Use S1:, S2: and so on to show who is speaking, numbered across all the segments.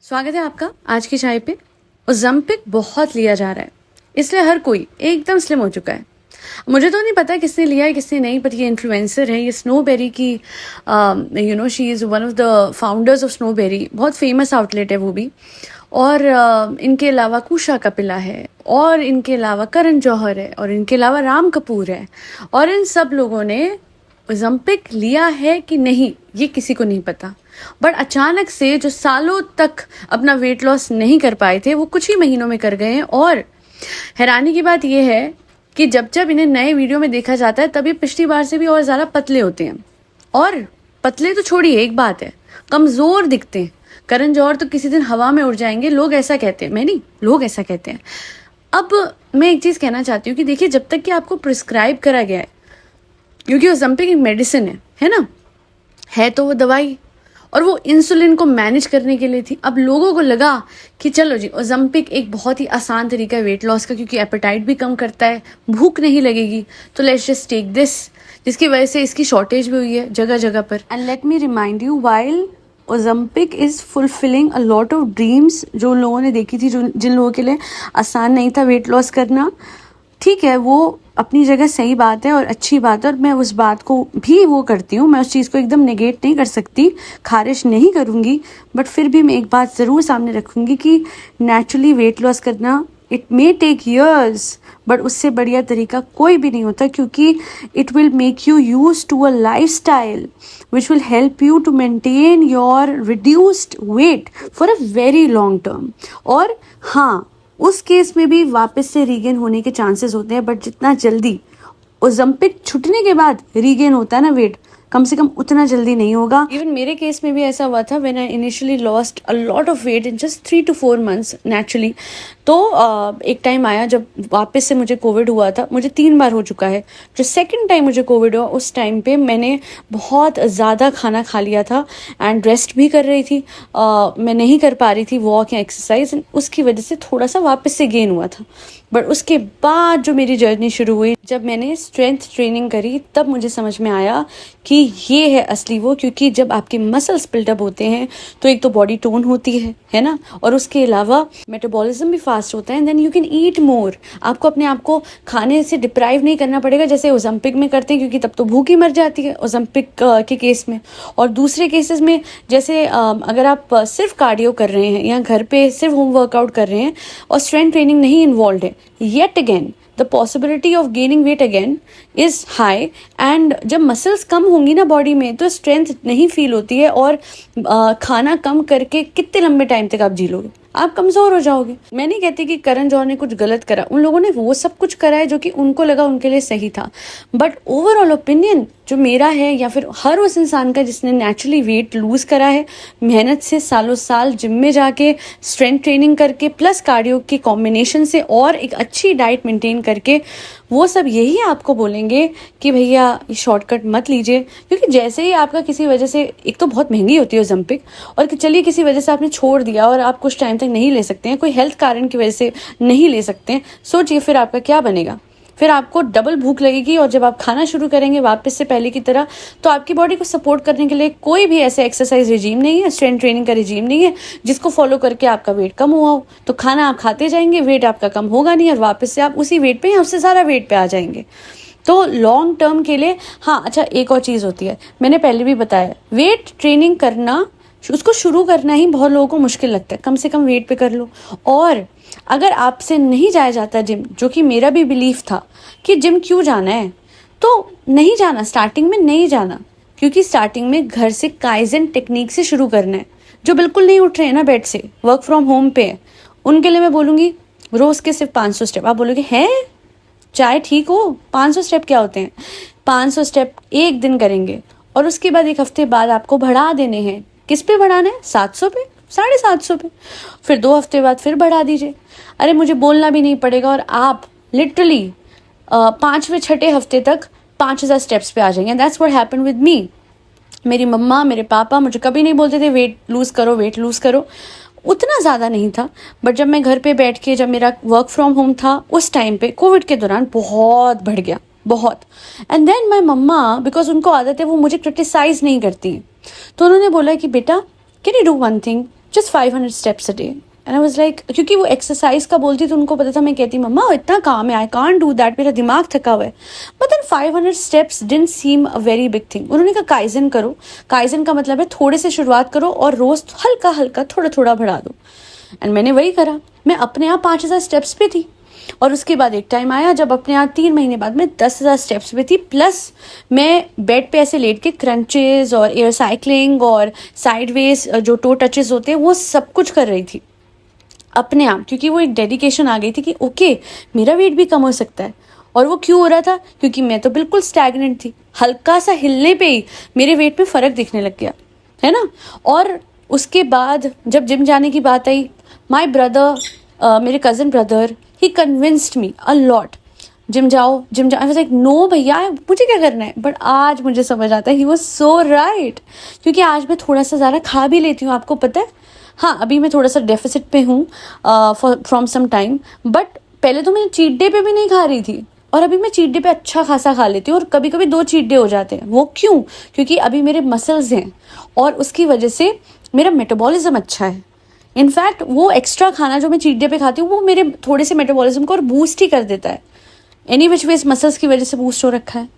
S1: स्वागत है आपका आज की चाय पे। ओज़ेम्पिक बहुत लिया जा रहा है, इसलिए हर कोई एकदम स्लिम हो चुका है। मुझे तो नहीं पता किसने लिया है किसने नहीं, पर ये इन्फ्लुएंसर है, ये स्नोबेरी की she is one of the founders of snobbery, बहुत फेमस आउटलेट है वो भी। और इनके अलावा कुशा कपिला है, और इनके अलावा करण जौहर है, और इनके अलावा राम कपूर है, और इन सब लोगों ने ओज़ेम्पिक लिया है कि नहीं ये किसी को नहीं पता। बट अचानक से जो सालों तक अपना वेट लॉस नहीं कर पाए थे वो कुछ ही महीनों में कर गए हैं। और हैरानी की बात यह है कि जब जब इन्हें नए वीडियो में देखा जाता है तभी पिछली बार से भी और ज़्यादा पतले होते हैं। और पतले तो छोड़िए, एक बात है, कमज़ोर दिखते हैं। करण जौहर तो किसी दिन हवा में उड़ जाएंगे, लोग ऐसा कहते हैं, मैं नहीं, लोग ऐसा कहते हैं। अब मैं एक चीज़ कहना चाहती हूँ कि देखिए, जब तक कि आपको प्रिस्क्राइब करा गया है, क्योंकि ओज़ेम्पिक एक मेडिसिन है ना, है तो वो दवाई, और वो इंसुलिन को मैनेज करने के लिए थी। अब लोगों को लगा कि चलो जी, ओज़ेम्पिक एक बहुत ही आसान तरीका है वेट लॉस का, क्योंकि एपेटाइट भी कम करता है, भूख नहीं लगेगी, तो लेट्स जस्ट टेक दिस, जिसकी वजह से इसकी शॉर्टेज भी हुई है जगह जगह पर। And let me remind you, while Ozempic is fulfilling a lot of dreams जो लोगों ने देखी थी, जिन लोगों के लिए आसान नहीं था वेट लॉस करना, ठीक है, वो अपनी जगह सही बात है और अच्छी बात है, और मैं उस बात को भी वो करती हूँ, मैं उस चीज़ को एकदम नेगेट नहीं कर सकती, खारिज नहीं करूँगी। बट फिर भी मैं एक बात ज़रूर सामने रखूँगी कि नेचुरली वेट लॉस करना it may take years, but उससे बढ़िया तरीका कोई भी नहीं होता, क्योंकि it will make you use to a life style which will help you to maintain your reduced weight for a very long term. और हाँ, उस केस में भी वापस से रीगेन होने के चांसेस होते हैं, बट जितना जल्दी ओज़ेम्पिक छूटने के बाद रीगेन होता है ना वेट, कम से कम उतना जल्दी नहीं होगा। इवन मेरे केस में भी ऐसा हुआ था, when I initially lost a lot of weight in just 3 to 4 months naturally. तो एक टाइम आया जब वापस से मुझे कोविड हुआ था, मुझे 3 बार हो चुका है। जो सेकंड टाइम मुझे कोविड हुआ उस टाइम पे मैंने बहुत ज़्यादा खाना खा लिया था एंड रेस्ट भी कर रही थी, मैं नहीं कर पा रही थी वॉक या एक्सरसाइज, उसकी वजह से थोड़ा सा वापस से गेन हुआ था। बट उसके बाद जो मेरी जर्नी शुरू हुई, जब मैंने स्ट्रेंथ ट्रेनिंग करी, तब मुझे समझ में आया कि ये है असली वो, क्योंकि जब आपके मसल्स बिल्डअप होते हैं तो एक तो बॉडी टोन होती है ना, और उसके अलावा मेटाबॉलिज्म भी फास्ट होता है, and then you can eat more. आपको अपने आप को खाने से डिप्राइव नहीं करना पड़ेगा जैसे ओज़ेम्पिक में करते हैं, क्योंकि तब तो भूख ही मर जाती है ओज़ेम्पिक के केस में। और दूसरे केसेस में जैसे अगर आप सिर्फ कार्डियो कर रहे हैं या घर पे सिर्फ होम वर्कआउट कर रहे हैं और स्ट्रेंथ ट्रेनिंग नहीं इन्वॉल्व है, yet again the possibility of gaining weight again is high। and जब मसल्स कम होंगी ना बॉडी में तो स्ट्रेंथ नहीं फील होती है, और खाना कम करके कितने लंबे टाइम तक आप जी लोगे, आप कमज़ोर हो जाओगे। मैं नहीं कहती कि करण जौहर ने कुछ गलत करा, उन लोगों ने वो सब कुछ करा है जो कि उनको लगा उनके लिए सही था, बट ओवरऑल ओपिनियन जो मेरा है या फिर हर उस इंसान का जिसने नेचुरली वेट लूज़ करा है, मेहनत से सालों साल जिम में जाके स्ट्रेंथ ट्रेनिंग करके प्लस कार्डियो के कॉम्बिनेशन से और एक अच्छी डाइट मेंटेन करके, वो सब यही आपको बोलेंगे कि भैया ये शॉर्टकट मत लीजिए। क्योंकि जैसे ही आपका किसी वजह से, एक तो बहुत महंगी होती है ओज़ेम्पिक, और कि चलिए किसी वजह से आपने छोड़ दिया और आप कुछ टाइम तक नहीं ले सकते हैं, कोई हेल्थ कारण की वजह से नहीं ले सकते हैं, सोचिए फिर आपका क्या बनेगा। फिर आपको डबल भूख लगेगी, और जब आप खाना शुरू करेंगे वापस से पहले की तरह, तो आपकी बॉडी को सपोर्ट करने के लिए कोई भी ऐसे एक्सरसाइज रिजीम नहीं है, स्ट्रेंथ ट्रेनिंग का रिजीम नहीं है जिसको फॉलो करके आपका वेट कम हुआ हो। तो खाना आप खाते जाएंगे, वेट आपका कम होगा नहीं, और वापस से आप उसी वेट पे या उससे ज़्यादा वेट पे आ जाएंगे। तो लॉन्ग टर्म के लिए, हाँ अच्छा, एक और चीज़ होती है, मैंने पहले भी बताया, वेट ट्रेनिंग करना, उसको शुरू करना ही बहुत लोगों को मुश्किल लगता है। कम से कम वेट पे कर लो। और अगर आपसे नहीं जाया जाता जिम, जो कि मेरा भी बिलीफ था कि जिम क्यों जाना है, तो नहीं जाना, स्टार्टिंग में नहीं जाना, क्योंकि स्टार्टिंग में घर से काइजन टेक्निक से शुरू करना है। जो बिल्कुल नहीं उठ रहे हैं ना बेड से, वर्क फ्रॉम होम पे है, उनके लिए मैं बोलूँगी रोज़ के सिर्फ 500 स्टेप। आप बोलोगे हैं चाहे ठीक हो, 500 स्टेप क्या होते हैं? 500 स्टेप एक दिन करेंगे, और उसके बाद एक हफ्ते बाद आपको बढ़ा देने हैं। किस पे बढ़ाना है? 700 पे, 750 पे, फिर 2 हफ्ते बाद फिर बढ़ा दीजिए। अरे मुझे बोलना भी नहीं पड़ेगा, और आप लिटरली 5वें 6ठे हफ्ते तक 5000 स्टेप्स पे आ जाएंगे। That's what happened with me. मेरी मम्मा, मेरे पापा मुझे कभी नहीं बोलते थे वेट लूज़ करो, वेट लूज़ करो, उतना ज़्यादा नहीं था। बट जब मैं घर पे बैठ के, जब मेरा वर्क फ्रॉम होम था, उस टाइम पे कोविड के दौरान बहुत बढ़ गया, बहुत। And then my mamma, because उनको आदत है, वो मुझे क्रिटिसाइज नहीं करती, तो उन्होंने बोला कि बेटा can you do one thing, just 500 steps a day. And I was like, क्योंकि वो एक्सरसाइज का बोलती तो उनको पता था, मैं कहती मम्मा इतना काम है, आई कांट डू दैट, मेरा दिमाग थका हुआ है। But then 500 steps didn't seem a very big thing. उन्होंने कहा काइजन करो। काइजन का मतलब है थोड़े से शुरुआत करो और रोज हल्का हल्का थोड़ा थोड़ा बढ़ा दो। एंड मैंने वही करा। मैं अपने आप 5000 स्टेप्स पे थी, और उसके बाद एक टाइम आया जब अपने आप 3 महीने बाद मैं 10,000 स्टेप्स पे थी। प्लस मैं बेड पे ऐसे लेट के क्रंचेस और एयर साइकिलिंग और साइडवेज जो टो टचेस होते हैं वो सब कुछ कर रही थी अपने आप, क्योंकि वो एक डेडिकेशन आ गई थी कि ओके मेरा वेट भी कम हो सकता है। और वो क्यों हो रहा था? क्योंकि मैं तो बिल्कुल स्टैग्नेंट थी। हल्का सा हिलने पे ही मेरे वेट में फ़र्क दिखने लग गया, है ना। और उसके बाद जब जिम जाने की बात आई, माई ब्रदर, मेरे cousin brother, he convinced me a lot, gym जाओ जिम जाओ। आई वाज लाइक नो भैया, मुझे क्या करना है। बट आज मुझे समझ आता है ही वाज सो राइट, क्योंकि आज मैं थोड़ा सा ज़्यादा खा भी लेती हूँ, आपको पता है। हाँ, अभी मैं थोड़ा सा डेफिसिट पे हूँ फ्रॉम सम टाइम, बट पहले तो मैं चीट डे पे भी नहीं खा रही थी, और अभी मैं चीट डे पे अच्छा खासा खा लेती हूँ, और कभी कभी 2 चीट डे हो जाते हैं। वो क्यों? क्योंकि अभी मेरे मसल्स हैं और उसकी वजह से मेरा मेटाबॉलिज्म अच्छा है। इनफैक्ट वो एक्स्ट्रा खाना जो मैं चीट डे पे खाती हूँ वो मेरे थोड़े से मेटाबॉलिज्म को और बूस्ट ही कर देता है। एनी विच वेज मसल्स की वजह से बूस्ट हो रखा है।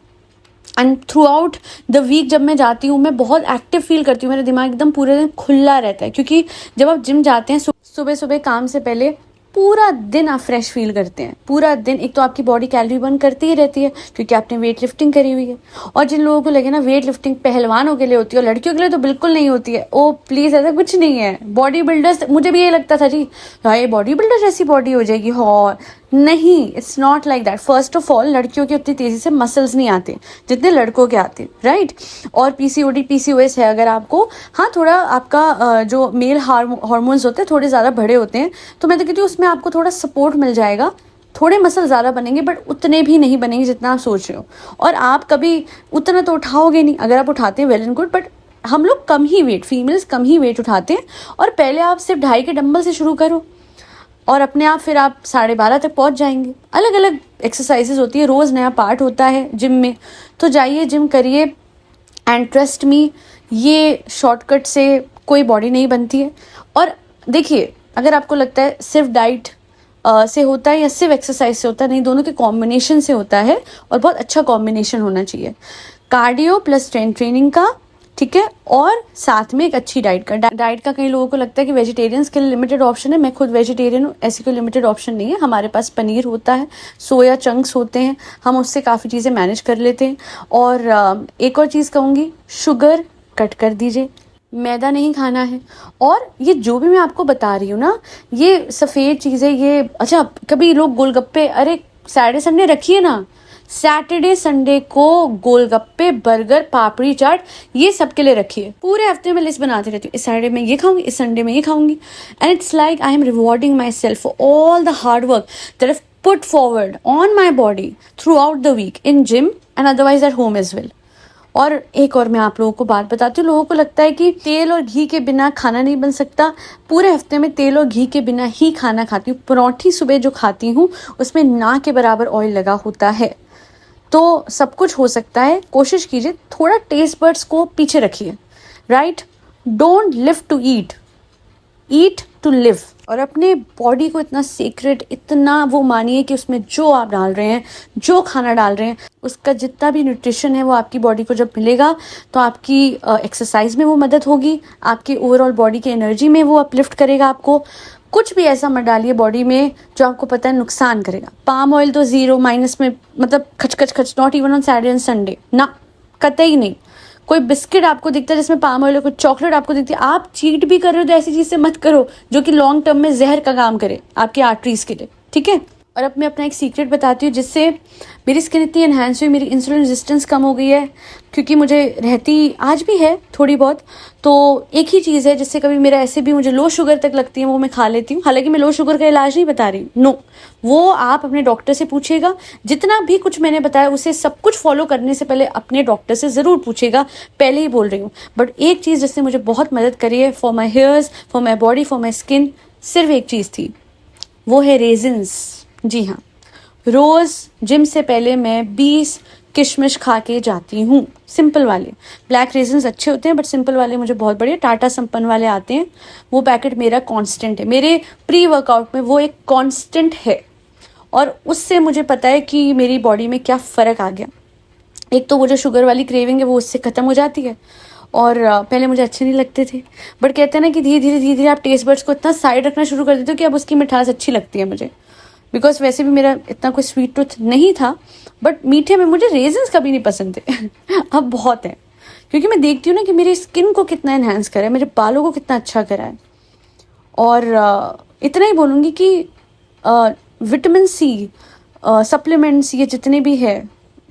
S1: And throughout the week जब मैं जाती हूँ मैं बहुत एक्टिव फील करती हूँ, मेरा दिमाग एकदम पूरे दिन खुला रहता है, क्योंकि जब आप जिम जाते हैं सुबह सुबह काम से पहले पूरा दिन आप फ्रेश फील करते हैं। पूरा दिन एक तो आपकी बॉडी कैलोरी बर्न करती ही रहती है क्योंकि आपने वेट लिफ्टिंग करी हुई है। और जिन लोगों को लगे ना वेट लिफ्टिंग पहलवानों के लिए होती है और लड़कियों के लिए तो बिल्कुल नहीं होती है, ओ प्लीज़ ऐसा कुछ नहीं है। बॉडी बिल्डर्स, मुझे भी ये लगता था जी ये बॉडी बिल्डर जैसी बॉडी हो जाएगी, हाँ नहीं, it's not like that. First of all लड़कियों के उतनी तेज़ी से मसल्स नहीं आते जितने लड़कों के आते, राइट। और पीसीओडी पीसीओएस है अगर आपको, हाँ थोड़ा आपका जो मेल हार्मोन्स होते हैं थोड़े ज़्यादा बढ़े होते हैं, तो मैं तो कहती हूँ उसमें आपको थोड़ा सपोर्ट मिल जाएगा, थोड़े मसल ज़्यादा बनेंगे बट उतने भी नहीं बनेंगे जितना आप सोच रहे हो। और आप कभी उतना तो उठाओगे नहीं, अगर आप उठाते हैं वेल एंड गुड, बट हम लोग कम ही वेट, फीमेल्स कम ही वेट उठाते हैं। और पहले आप सिर्फ 2.5 के डंबल से शुरू करो और अपने आप फिर आप 12.5 तक पहुंच जाएंगे। अलग अलग एक्सरसाइजेज होती है, रोज़ नया पार्ट होता है जिम में, तो जाइए जिम करिए। एंड ट्रस्ट मी, ये शॉर्टकट से कोई बॉडी नहीं बनती है। और देखिए, अगर आपको लगता है सिर्फ डाइट से होता है या सिर्फ एक्सरसाइज से होता है, नहीं, दोनों के कॉम्बिनेशन से होता है और बहुत अच्छा कॉम्बिनेशन होना चाहिए। कार्डियो प्लस स्ट्रेंथ ट्रेनिंग का, ठीक है, और साथ में एक अच्छी डाइट का। डाइट का कई लोगों को लगता है कि वेजिटेरियंस के लिए लिमिटेड ऑप्शन है। मैं खुद वेजिटेरियन हूँ, ऐसी कोई लिमिटेड ऑप्शन नहीं है। हमारे पास पनीर होता है, सोया चंक्स होते हैं, हम उससे काफ़ी चीज़ें मैनेज कर लेते हैं। और एक और चीज़ कहूँगी, शुगर कट कर दीजिए, मैदा नहीं खाना है। और ये जो भी मैं आपको बता रही हूँ ना, ये सफ़ेद चीज़ें, ये अच्छा कभी लोग गोलगप्पे, अरे सैटरडे संडे रखिए ना, सैटरडे संडे को गोलगप्पे, बर्गर, पापड़ी चाट, ये सब के लिए रखिए। पूरे हफ्ते में लिस्ट बनाती रहती हूँ, इस सैटरडे में ये खाऊंगी, इस संडे में ये खाऊंगी। And it's like I am rewarding myself for all the hard work that I put forward on my body throughout the week in gym and otherwise at home as well. और एक और मैं आप लोगों को बात बताती हूँ, लोगों को लगता है कि तेल और घी के बिना खाना नहीं बन सकता। पूरे हफ्ते में तेल और घी के बिना ही खाना खाती हूँ। परोठी सुबह जो खाती हूँ उसमें ना के बराबर ऑयल लगा होता है, तो सब कुछ हो सकता है। कोशिश कीजिए, थोड़ा टेस्ट बड्स को पीछे रखिए, right. Don't live to eat, eat to live. और अपने बॉडी को इतना सीक्रेट, इतना वो मानिए कि उसमें जो आप डाल रहे हैं, जो खाना डाल रहे हैं, उसका जितना भी न्यूट्रिशन है वो आपकी बॉडी को जब मिलेगा तो आपकी एक्सरसाइज में वो मदद होगी, आपकी ओवरऑल बॉडी की एनर्जी में वो अपलिफ्ट करेगा आपको। कुछ भी ऐसा मत डालिए बॉडी में जो आपको पता है नुकसान करेगा। पाम ऑयल तो 0 माइनस में, मतलब खच, not even on Saturday and Sunday, ना कतई नहीं। कोई बिस्किट आपको दिखता है जिसमें पाम ऑयल है, कोई चॉकलेट आपको दिखती है, आप चीट भी कर रहे हो तो ऐसी चीज़ से मत करो जो कि लॉन्ग टर्म में जहर का काम करे आपके आर्टरीज के लिए, ठीक है। और अब मैं अपना एक सीक्रेट बताती हूँ जिससे मेरी स्किन इतनी एनहांस हुई, मेरी इंसुलिन रेजिस्टेंस कम हो गई है, क्योंकि मुझे रहती आज भी है थोड़ी बहुत। तो एक ही चीज़ है जिससे कभी मेरा ऐसे भी मुझे लो शुगर तक लगती है, वो मैं खा लेती हूँ। हालांकि मैं लो शुगर का इलाज नहीं बता रही, नो, वो आप अपने डॉक्टर से पूछिएगा। जितना भी कुछ मैंने बताया उसे सब कुछ फॉलो करने से पहले अपने डॉक्टर से ज़रूर पूछिएगा, पहले ही बोल रही हूँ। बट एक चीज़ जिसने मुझे बहुत मदद करी है for my hairs, for my body, for my skin, सिर्फ एक चीज़ थी, वो है रेजिन्स। जी हाँ, रोज़ जिम से पहले मैं किशमिश खा के जाती हूँ, सिंपल वाले। ब्लैक रेजन्स अच्छे होते हैं बट सिंपल वाले मुझे बहुत बढ़िया टाटा संपन्न वाले आते हैं, वो पैकेट मेरा कांस्टेंट है। मेरे प्री वर्कआउट में वो एक कांस्टेंट है और उससे मुझे पता है कि मेरी बॉडी में क्या फ़र्क आ गया। एक तो वो जो शुगर वाली क्रेविंग है वो उससे ख़त्म हो जाती है, और पहले मुझे अच्छे नहीं लगते थे बट कहते हैं ना कि धीरे धीरे आप टेस्ट बड्स को इतना साइड रखना शुरू कर देते हो कि अब उसकी मिठास अच्छी लगती है मुझे। बिकॉज वैसे भी मेरा इतना कोई स्वीट टूथ नहीं था, बट मीठे में मुझे रेजन्स कभी नहीं पसंद थे अब बहुत है, क्योंकि मैं देखती हूँ ना कि मेरी स्किन को कितना इन्हांस करा है, मेरे बालों को कितना अच्छा करा है। और इतना ही बोलूँगी कि विटामिन सी सप्लीमेंट्स ये जितने भी है,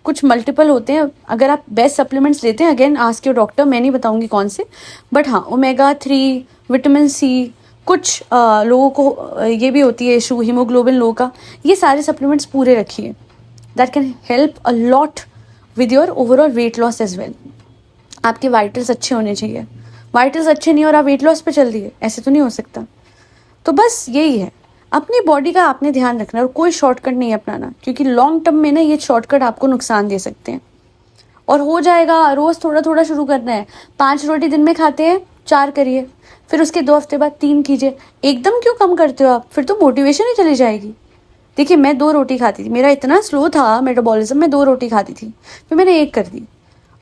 S1: कुछ मल्टीपल होते हैं। अगर आप बेस्ट सप्लीमेंट्स लेते हैं, अगेन आस्क योर डॉक्टर, मैं नहीं बताऊंगी कौन से, बट हाँ ओमेगा-3, विटामिन सी, कुछ लोगों को ये भी होती है इशू हीमोग्लोबिन लो का, ये सारे सप्लीमेंट्स पूरे रखिए। That can help a lot with your overall weight loss as well. आपके वाइटल्स अच्छे होने चाहिए, वाइटल्स अच्छे नहीं और आप वेट लॉस पे चल दिए, ऐसे तो नहीं हो सकता। तो बस यही है, अपनी बॉडी का आपने ध्यान रखना और कोई शॉर्टकट नहीं अपनाना, क्योंकि लॉन्ग टर्म में ना ये शॉर्टकट आपको नुकसान दे सकते हैं। और हो जाएगा, रोज़ थोड़ा थोड़ा शुरू करना है। 5 रोटी दिन में खाते हैं, 4 करिए, फिर उसके 2 हफ्ते बाद 3 कीजिए। एकदम क्यों कम करते हो आप, फिर तो मोटिवेशन ही चली जाएगी। देखिए मैं 2 रोटी खाती थी, मेरा इतना स्लो था मेटाबॉलिज्म, मैं 2 रोटी खाती थी, फिर मैंने 1 कर दी,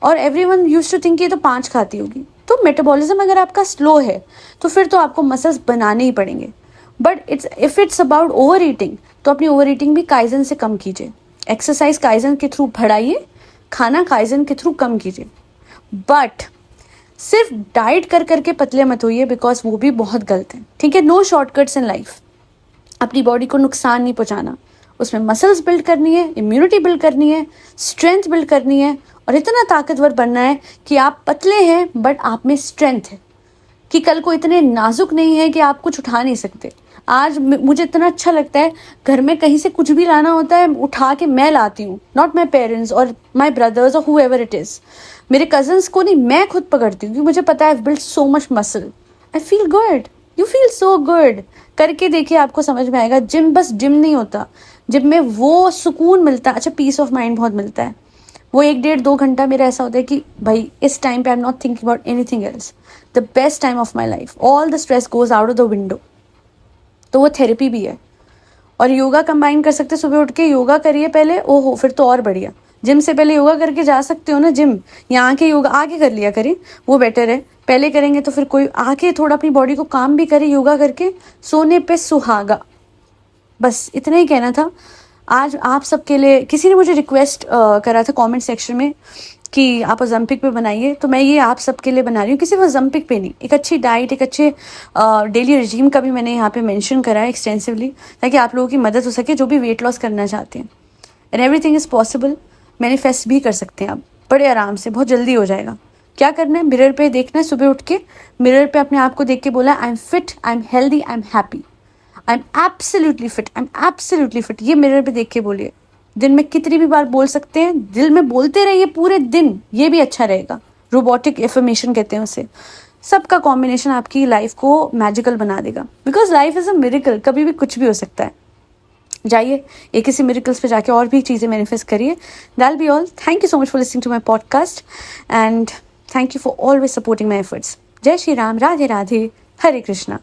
S1: और एवरीवन यूज्ड टू थिंक ये तो 5 खाती होगी। तो मेटाबॉलिज्म अगर आपका स्लो है तो फिर तो आपको मसल्स बनाने ही पड़ेंगे। But if it's about over eating, तो अपनी ओवर ईटिंग भी काइजन से कम कीजिए, एक्सरसाइज काइजन के थ्रू बढ़ाइए, खाना काइजन के थ्रू कम कीजिए। बट सिर्फ डाइट कर करके पतले मत होइए, बिकॉज वो भी बहुत गलत है। ठीक है, नो शॉर्टकट्स इन लाइफ। अपनी बॉडी को नुकसान नहीं पहुंचाना, उसमें मसल्स बिल्ड करनी है, इम्यूनिटी बिल्ड करनी है, स्ट्रेंथ बिल्ड करनी है, और इतना ताकतवर बनना है कि आप पतले हैं बट आप में स्ट्रेंथ है, कि कल को इतने नाजुक नहीं है कि आप कुछ उठा नहीं सकते। आज मुझे इतना अच्छा लगता है, घर में कहीं से कुछ भी लाना होता है उठा के मैं लाती हूँ, नॉट माई पेरेंट्स और माई ब्रदर्स और हुएवर इट इज़। मेरे कजन्स को नहीं, मैं खुद पकड़ती हूँ, क्योंकि मुझे पता है I build so much muscle, I feel good, you feel so good. करके देखिए, आपको समझ में आएगा। जिम बस जिम नहीं होता, जिम में वो सुकून मिलता है, अच्छा पीस ऑफ माइंड बहुत मिलता है। वो 1-1.5-2 घंटा मेरा ऐसा होता है कि भाई इस टाइम पे I am not thinking about anything else, the best time of my life, all the stress goes out of the window. तो वो थेरेपी भी है। और योगा कंबाइन कर सकते, सुबह उठ के योगा करिए पहले, ओहो फिर तो और बढ़िया। जिम से पहले योगा करके जा सकते हो ना जिम, या आके योगा आके कर लिया करें, वो बेटर है। पहले करेंगे तो फिर कोई आके थोड़ा अपनी बॉडी को काम भी करे योगा करके, सोने पे सुहागा। बस इतना ही कहना था आज आप सबके लिए। किसी ने मुझे रिक्वेस्ट करा था कमेंट सेक्शन में कि आप ओलंपिक पे बनाइए, तो मैं ये आप सबके लिए बना रही हूँ, किसी ओलंपिक पे नहीं, एक अच्छी डाइट, एक अच्छे डेली रिजीम का भी मैंने यहाँ पे मेंशन करा है एक्सटेंसिवली, ताकि आप लोगों की मदद हो सके जो भी वेट लॉस करना चाहते हैं। And everything is possible, manifest भी कर सकते हैं आप बड़े आराम से, बहुत जल्दी हो जाएगा। क्या करना है, मिरर पे देखना है, सुबह उठ के मिरर पे अपने आप को देख के बोला I am fit, I am healthy, I am happy, I am absolutely fit, I am absolutely fit. ये मिरर पे देख के बोलिए। दिन में कितनी भी बार बोल सकते हैं, दिल में बोलते रहिए पूरे दिन, ये भी अच्छा रहेगा। रोबोटिक एफर्मेशन कहते हैं उसे। सबका कॉम्बिनेशन आपकी लाइफ को मैजिकल बना देगा, because life is a miracle, कभी भी कुछ भी हो सकता है। जाइए एक किसी मिरेकल्स पे जाके और भी चीज़ें मैनिफेस्ट करिए। That be all. Thank you so much for listening to my podcast and thank you for always supporting my efforts. जय श्री राम, राधे राधे, हरे कृष्णा।